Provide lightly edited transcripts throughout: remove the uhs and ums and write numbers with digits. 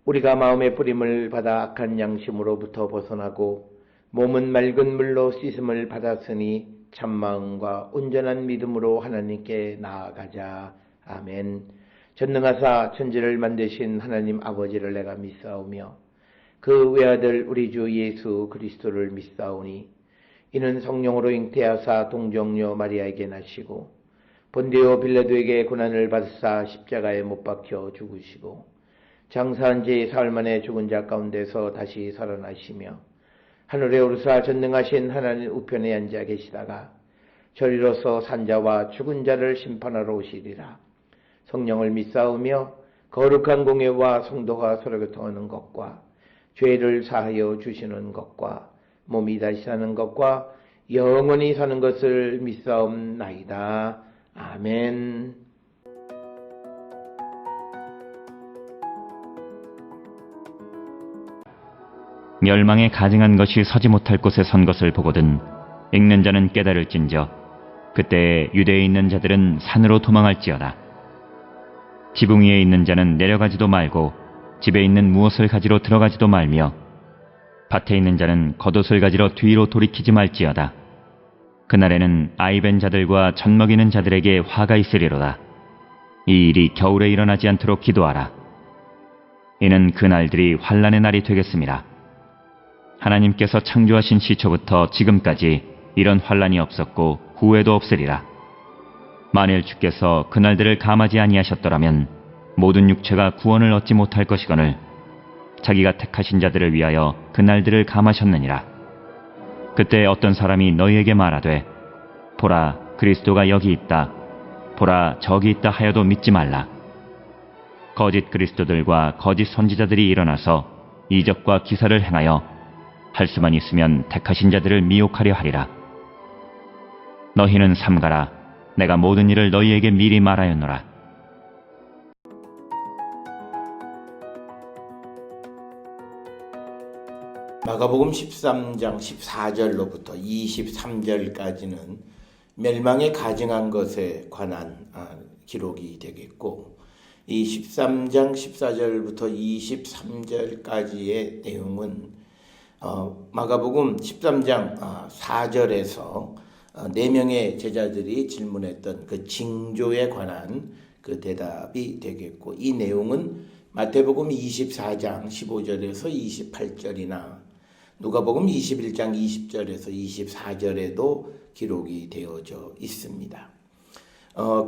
우리가 마음의 뿌림을 받아 악한 양심으로부터 벗어나고 몸은 맑은 물로 씻음을 받았으니 참마음과 온전한 믿음으로 하나님께 나아가자. 아멘. 전능하사 천지를 만드신 하나님 아버지를 내가 믿사오며 그 외아들 우리 주 예수 그리스도를 믿사오니 이는 성령으로 잉태하사 동정녀 마리아에게 나시고 본디오 빌라도에게 고난을 받으사 십자가에 못 박혀 죽으시고 장사한 지 사흘 만에 죽은 자 가운데서 다시 살아나시며 하늘에 오르사 전능하신 하나님 우편에 앉아 계시다가 저리로서 산자와 죽은 자를 심판하러 오시리라. 성령을 믿사오며 거룩한 공예와 성도가 서로 교통하는 것과 죄를 사하여 주시는 것과 몸이 다시 사는 것과 영원히 사는 것을 믿사옵나이다. 아멘. 멸망에 가증한 것이 서지 못할 곳에 선 것을 보거든 읽는 자는 깨달을진저 그때에 유대에 있는 자들은 산으로 도망할지어다. 지붕 위에 있는 자는 내려가지도 말고 집에 있는 무엇을 가지러 들어가지도 말며 밭에 있는 자는 겉옷을 가지러 뒤로 돌이키지 말지어다. 그날에는 아이벤 자들과 젖먹이는 자들에게 화가 있으리로다. 이 일이 겨울에 일어나지 않도록 기도하라. 이는 그 날들이 환난의 날이 되겠습니다. 하나님께서 창조하신 시초부터 지금까지 이런 환난이 없었고 후에도 없으리라. 만일 주께서 그날들을 감하지 아니하셨더라면 모든 육체가 구원을 얻지 못할 것이거늘 자기가 택하신 자들을 위하여 그날들을 감하셨느니라. 그때 어떤 사람이 너희에게 말하되 보라 그리스도가 여기 있다 보라 저기 있다 하여도 믿지 말라. 거짓 그리스도들과 거짓 선지자들이 일어나서 이적과 기사를 행하여 할 수만 있으면 택하신 자들을 미혹하려 하리라. 너희는 삼가라. 내가 모든 일을 너희에게 미리 말하였노라. 마가복음 13장 14절로부터 23절까지는 멸망에 가증한 것에 관한 기록이 되겠고, 이 13장 14절부터 23절까지의 내용은 마가복음 13장 4절에서 4명의 제자들이 질문했던 그 징조에 관한 그 대답이 되겠고, 이 내용은 마태복음 24장 15절에서 28절이나 누가복음 21장 20절에서 24절에도 기록이 되어져 있습니다.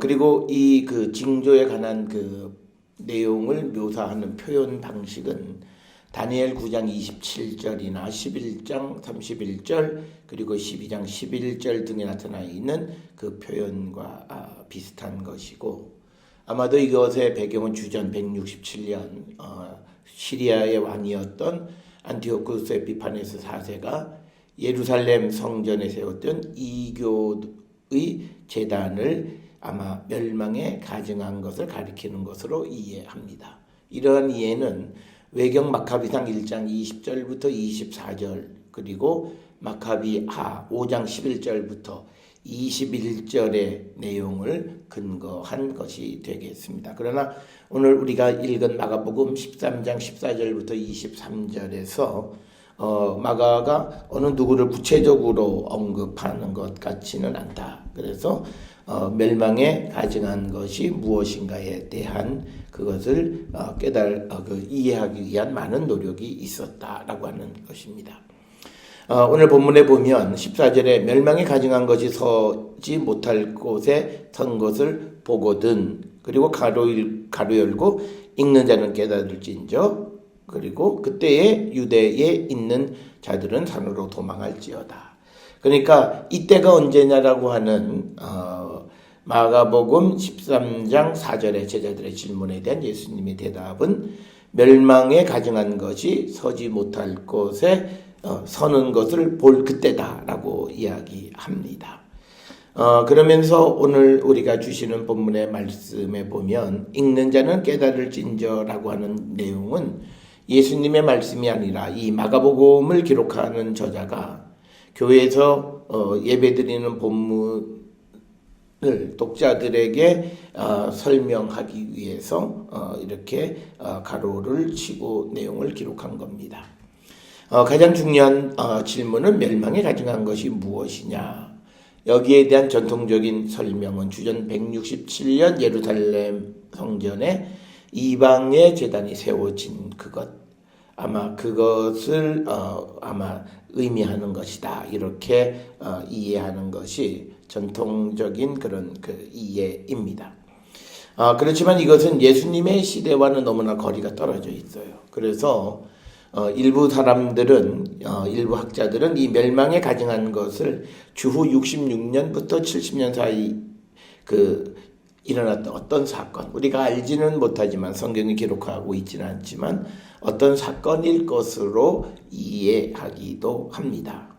그리고 이 그 징조에 관한 그 내용을 묘사하는 표현 방식은 다니엘 9장 27절이나 11장 31절 그리고 12장 11절 등에 나타나 있는 그 표현과 비슷한 것이고, 아마도 이것의 배경은 주전 167년 시리아의 왕이었던 안티오쿠스 에피파네스 4세가 예루살렘 성전에 세웠던 이교의 제단을 아마 멸망에 가증한 것을 가리키는 것으로 이해합니다. 이러한 이해는 외경 마카비상 1장 20절부터 24절 그리고 마카비하 5장 11절부터 21절의 내용을 근거한 것이 되겠습니다. 그러나 오늘 우리가 읽은 마가복음 13장 14절부터 23절에서 마가가 어느 누구를 구체적으로 언급하는 것 같지는 않다. 그래서 멸망에 가증한 것이 무엇인가에 대한 그것을 이해하기 위한 많은 노력이 있었다라고 하는 것입니다. 오늘 본문에 보면 14절에 멸망에 가증한 것이 서지 못할 곳에 선 것을 보거든, 그리고 가로 열고 읽는 자는 깨달을진저, 그리고 그때에 유대에 있는 자들은 산으로 도망할지어다. 그러니까 이때가 언제냐라고 하는 마가복음 13장 4절의 제자들의 질문에 대한 예수님의 대답은 멸망에 가증한 것이 서지 못할 곳에 서는 것을 볼 그때다라고 이야기합니다. 그러면서 오늘 우리가 주시는 본문의 말씀에 보면 읽는 자는 깨달을진저라고 하는 내용은 예수님의 말씀이 아니라 이 마가복음을 기록하는 저자가 교회에서 예배드리는 본문 독자들에게 설명하기 위해서 이렇게 가로를 치고 내용을 기록한 겁니다. 가장 중요한 질문은 멸망에 가증한 것이 무엇이냐. 여기에 대한 전통적인 설명은 주전 167년 예루살렘 성전에 이방의 제단이 세워진 그것, 아마 그것을 아마 의미하는 것이다. 이렇게 이해하는 것이 전통적인 그런 그 이해입니다. 그렇지만 이것은 예수님의 시대와는 너무나 거리가 떨어져 있어요. 그래서 일부 사람들은, 일부 학자들은 이 멸망에 가증한 것을 주후 66년부터 70년 사이 일어났던 어떤 사건, 우리가 알지는 못하지만 성경이 기록하고 있지는 않지만 어떤 사건일 것으로 이해하기도 합니다.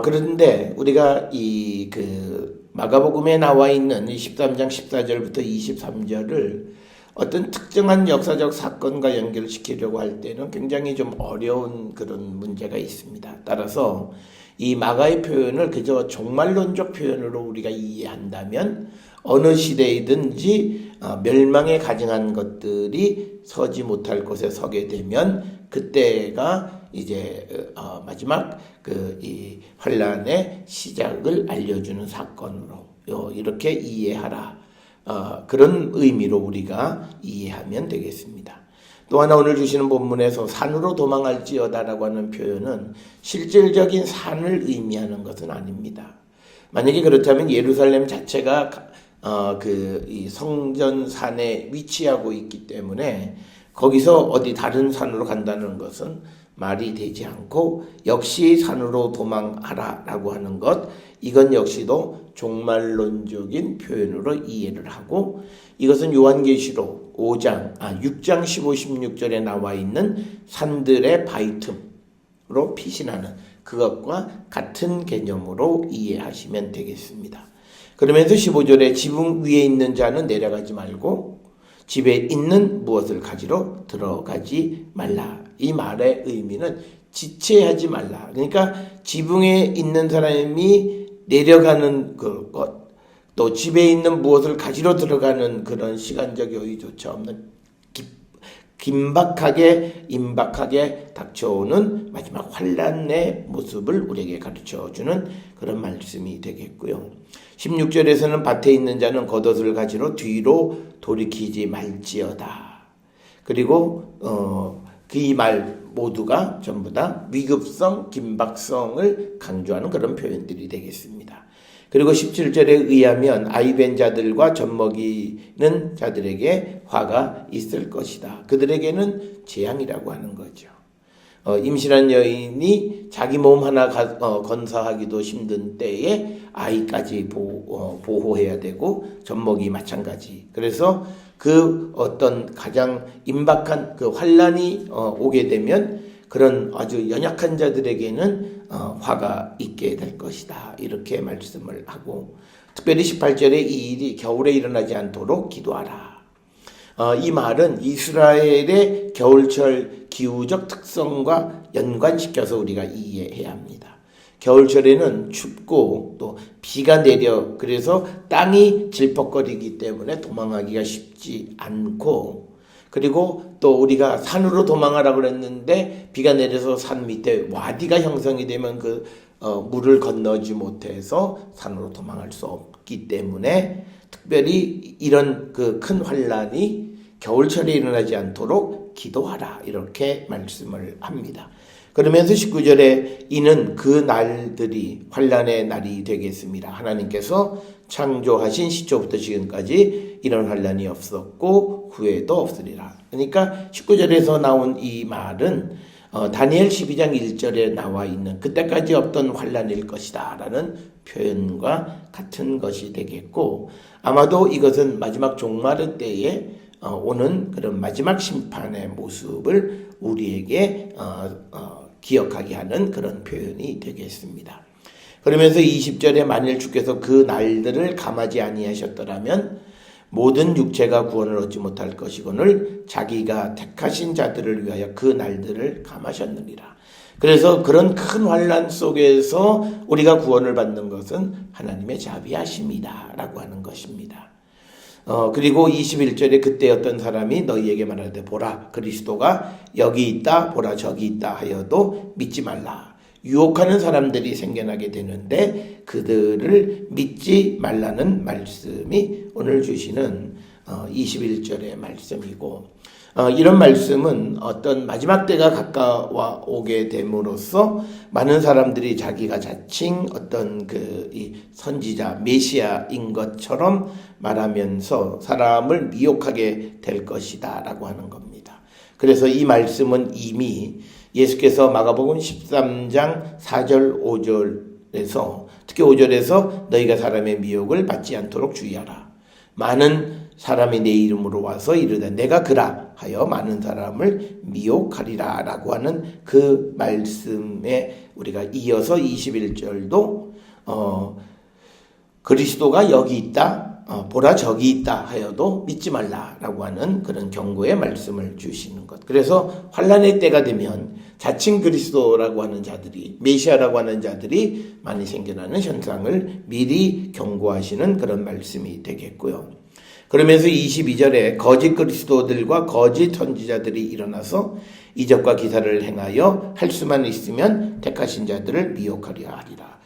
그런데 우리가 마가복음에 나와 있는 13장 14절부터 23절을 어떤 특정한 역사적 사건과 연결시키려고 할 때는 굉장히 좀 어려운 그런 문제가 있습니다. 따라서 이 마가의 표현을 그저 종말론적 표현으로 우리가 이해한다면 어느 시대이든지 멸망에 가증한 것들이 서지 못할 곳에 서게 되면 그때가 이제 마지막 이 환란의 시작을 알려주는 사건으로 이렇게 이해하라. 그런 의미로 우리가 이해하면 되겠습니다. 또 하나 오늘 주시는 본문에서 산으로 도망할지어다라고 하는 표현은 실질적인 산을 의미하는 것은 아닙니다. 만약에 그렇다면 예루살렘 자체가 이 성전산에 위치하고 있기 때문에 거기서 어디 다른 산으로 간다는 것은 말이 되지 않고 역시 산으로 도망하라라고 하는 것, 이건 역시도 종말론적인 표현으로 이해를 하고 이것은 요한계시록 6장 15, 16절에 나와 있는 산들의 바위 틈으로 피신하는 그것과 같은 개념으로 이해하시면 되겠습니다. 그러면서 15절에 지붕 위에 있는 자는 내려가지 말고 집에 있는 무엇을 가지러 들어가지 말라. 이 말의 의미는 지체하지 말라. 그러니까 지붕에 있는 사람이 내려가는 것, 또 집에 있는 무엇을 가지러 들어가는 그런 시간적 여유조차 없는 임박하게 닥쳐오는 마지막 환란의 모습을 우리에게 가르쳐주는 그런 말씀이 되겠고요. 16절에서는 밭에 있는 자는 겉옷을 가지러 뒤로 돌이키지 말지어다. 그리고 그 말 모두가 전부 다 위급성, 긴박성을 강조하는 그런 표현들이 되겠습니다. 그리고 17절에 의하면 아이벤 자들과 젖먹이는 자들에게 화가 있을 것이다. 그들에게는 재앙이라고 하는 거죠. 임신한 여인이 자기 몸 하나 건사하기도 힘든 때에 아이까지 보호해야 되고 젖먹이 마찬가지. 그래서 그 어떤 가장 임박한 그 환란이 오게 되면 그런 아주 연약한 자들에게는 화가 있게 될 것이다. 이렇게 말씀을 하고 특별히 18절에 이 일이 겨울에 일어나지 않도록 기도하라. 이 말은 이스라엘의 겨울철 기후적 특성과 연관시켜서 우리가 이해해야 합니다. 겨울철에는 춥고 또 비가 내려 그래서 땅이 질퍽거리기 때문에 도망하기가 쉽지 않고 그리고 또 우리가 산으로 도망하라고 그랬는데 비가 내려서 산 밑에 와디가 형성이 되면 그 물을 건너지 못해서 산으로 도망할 수 없기 때문에 특별히 이런 그 큰 환란이 겨울철에 일어나지 않도록 기도하라 이렇게 말씀을 합니다. 그러면서 19절에 이는 그 날들이 환란의 날이 되겠습니다. 하나님께서 창조하신 시초부터 지금까지 이런 환란이 없었고 후에도 없으리라. 그러니까 19절에서 나온 이 말은 다니엘 12장 1절에 나와 있는 그때까지 없던 환란일 것이다 라는 표현과 같은 것이 되겠고 아마도 이것은 마지막 종말의 때에 오는 그런 마지막 심판의 모습을 우리에게 기억하게 하는 그런 표현이 되겠습니다. 그러면서 20절에 만일 주께서 그 날들을 감하지 아니하셨더라면 모든 육체가 구원을 얻지 못할 것이거늘 자기가 택하신 자들을 위하여 그 날들을 감하셨느니라. 그래서 그런 큰 환난 속에서 우리가 구원을 받는 것은 하나님의 자비하심이다 라고 하는 것입니다. 그리고 21절에 그때 어떤 사람이 너희에게 말하되 보라 그리스도가 여기 있다 보라 저기 있다 하여도 믿지 말라. 유혹하는 사람들이 생겨나게 되는데 그들을 믿지 말라는 말씀이 오늘 주시는 21절의 말씀이고, 이런 말씀은 어떤 마지막 때가 가까워 오게 됨으로써 많은 사람들이 자기가 자칭 어떤 이 선지자 메시아인 것처럼 말하면서 사람을 미혹하게 될 것이다 라고 하는 겁니다. 그래서 이 말씀은 이미 예수께서 마가복음 13장 4절 5절에서 특히 5절에서 너희가 사람의 미혹을 받지 않도록 주의하라. 많은 사람이 내 이름으로 와서 이르되 내가 그라 하여 많은 사람을 미혹하리라 라고 하는 그 말씀에 우리가 이어서 21절도 그리스도가 여기 있다 보라 저기 있다 하여도 믿지 말라라고 하는 그런 경고의 말씀을 주시는 것. 그래서 환난의 때가 되면 자칭 그리스도라고 하는 자들이 메시아라고 하는 자들이 많이 생겨나는 현상을 미리 경고하시는 그런 말씀이 되겠고요. 그러면서 22절에 거짓 그리스도들과 거짓 선지자들이 일어나서 이적과 기사를 행하여 할 수만 있으면 택하신 자들을 미혹하려 하리라.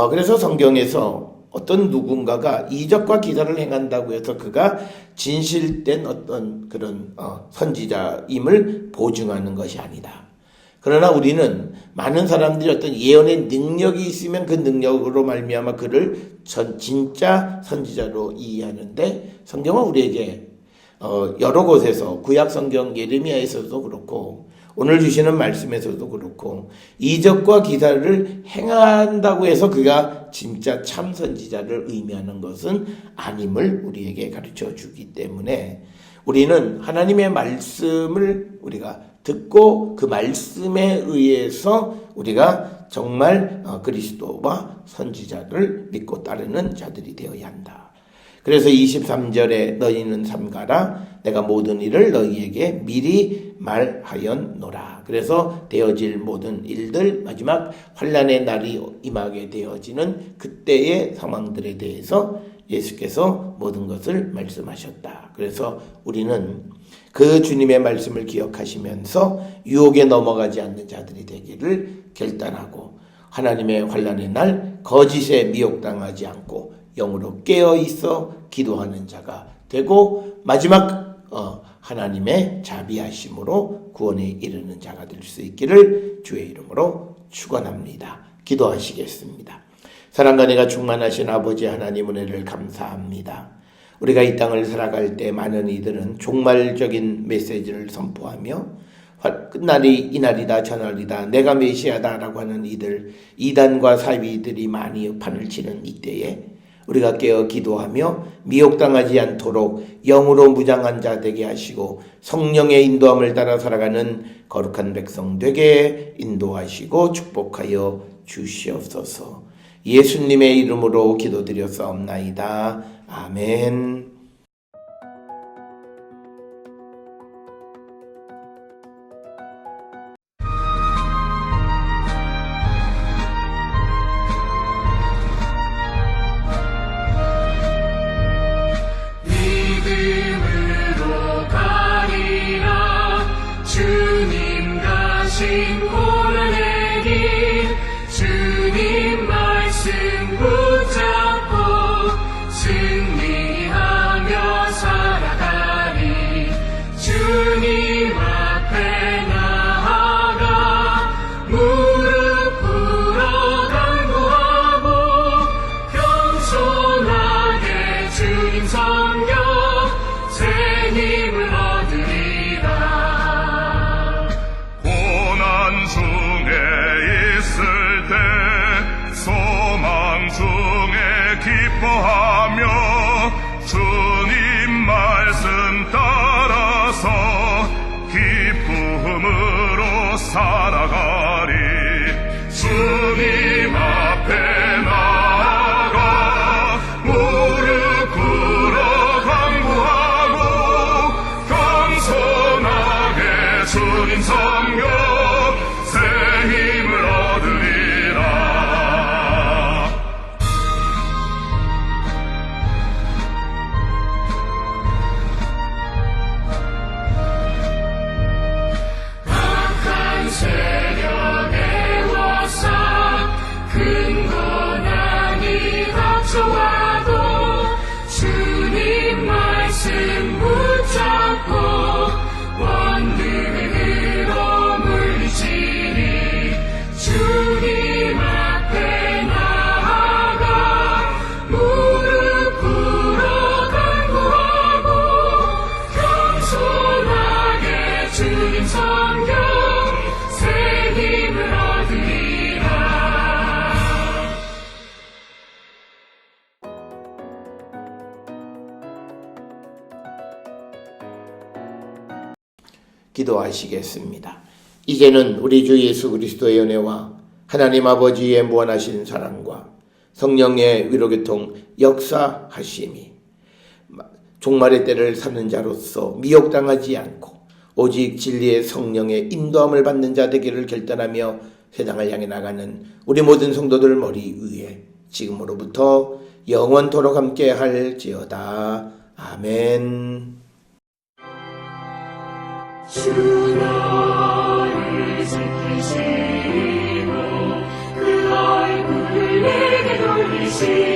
그래서 성경에서 어떤 누군가가 이적과 기사를 행한다고 해서 그가 진실된 어떤 그런 선지자임을 보증하는 것이 아니다. 그러나 우리는 많은 사람들이 어떤 예언의 능력이 있으면 그 능력으로 말미암아 그를 진짜 선지자로 이해하는데, 성경은 우리에게 여러 곳에서 구약 성경 예레미야에서도 그렇고 오늘 주시는 말씀에서도 그렇고 이적과 기사를 행한다고 해서 그가 진짜 참 선지자를 의미하는 것은 아님을 우리에게 가르쳐 주기 때문에 우리는 하나님의 말씀을 우리가 듣고 그 말씀에 의해서 우리가 정말 그리스도와 선지자를 믿고 따르는 자들이 되어야 한다. 그래서 23절에 너희는 삼가라 내가 모든 일을 너희에게 미리 말하였노라. 그래서 되어질 모든 일들, 마지막 환난의 날이 임하게 되어지는 그때의 상황들에 대해서 예수께서 모든 것을 말씀하셨다. 그래서 우리는 그 주님의 말씀을 기억하시면서 유혹에 넘어가지 않는 자들이 되기를 결단하고 하나님의 환난의 날 거짓에 미혹당하지 않고 영으로 깨어있어 기도하는 자가 되고 마지막 하나님의 자비하심으로 구원에 이르는 자가 될 수 있기를 주의 이름으로 축원합니다. 기도하시겠습니다. 사랑과 은혜가 충만하신 아버지 하나님 은혜를 감사합니다. 우리가 이 땅을 살아갈 때 많은 이들은 종말적인 메시지를 선포하며 끝날이 이날이다 저날이다 내가 메시아다 라고 하는 이들, 이단과 사이비들이 많이 판을 치는 이때에 우리가 깨어 기도하며 미혹당하지 않도록 영으로 무장한 자 되게 하시고 성령의 인도함을 따라 살아가는 거룩한 백성 되게 인도하시고 축복하여 주시옵소서. 예수님의 이름으로 기도드렸사옵나이다. 아멘. 믿음으로 가리라. 주님 가신 고난의 길, 주님 말씀 붙잡고 승리하며 살아가리. 주님 앞에 나아가 무릎 꿇어 간구하고 겸손하게 주님 섬겨 새 힘을 얻으리라. 고난 중에 있을 때 소망 중에 기뻐하며 주님 말씀 따라서 기쁨으로 살아가리. 주님 앞에 나아가 무릎 꿇어 간구하고 겸손하게 주님 섬겨 새 힘 기도하시겠습니다. 이제는 우리 주 예수 그리스도의 은혜와 하나님 아버지의 무한하신 사랑과 성령의 위로교통 역사하심이 종말의 때를 사는 자로서 미혹당하지 않고 오직 진리의 성령의 인도함을 받는 자 되기를 결단하며 세상을 향해 나가는 우리 모든 성도들 머리 위에 지금으로부터 영원토록 함께 할지어다. 아멘. 주 너를 지키시고 그 얼굴을 내게 돌리시고